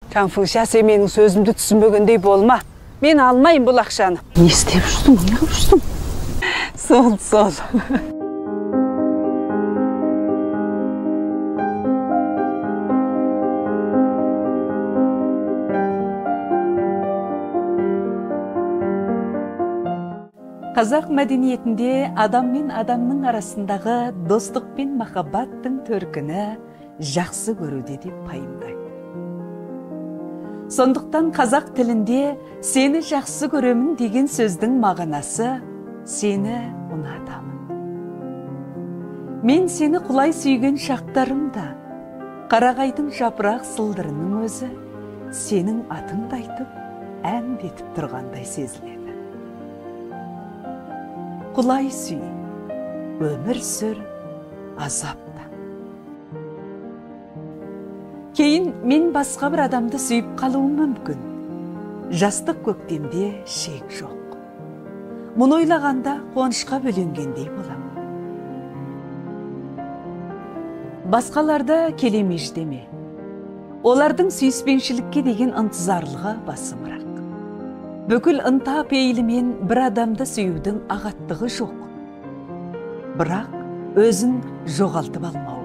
Конфуция, сен менің сөзімді түсінбегендей болма. Мен алмайым бұл ақшаны. Не істеп жүрсің, неғып жүрсің? Сол. Қазақ мәдениетінде адам мен адамның арасындағы достық пен махаббаттың төркіні жақсы көруде деп пайымдайды. Сондықтан қазақ тілінде сені жақсы көремін деген сөздің мағынасы сені ұнатамын. Мен сені құлай сүйген шақтарымда, қарағайдың жапырақ сылдырының өзі сенің атыңды айтып әндетіп тұрғандай сезіледі. Құлай сүй, өмір сүр, азапта. Кейін мен басқа бір адамды сүйіп қалуым мүмкін. Жастық көктемде шек жоқ. Мұны ойлағанда қуанышқа бөленгендей боламын. Басқаларды келемеш деме. Олардың сүйіспеншілікке деген ынтызарлығы басымырақ. Бүкіл ынта пейілімен бір адамды сүюдің ағаттығы жоқ. Бірақ өзін жоғалтып алмау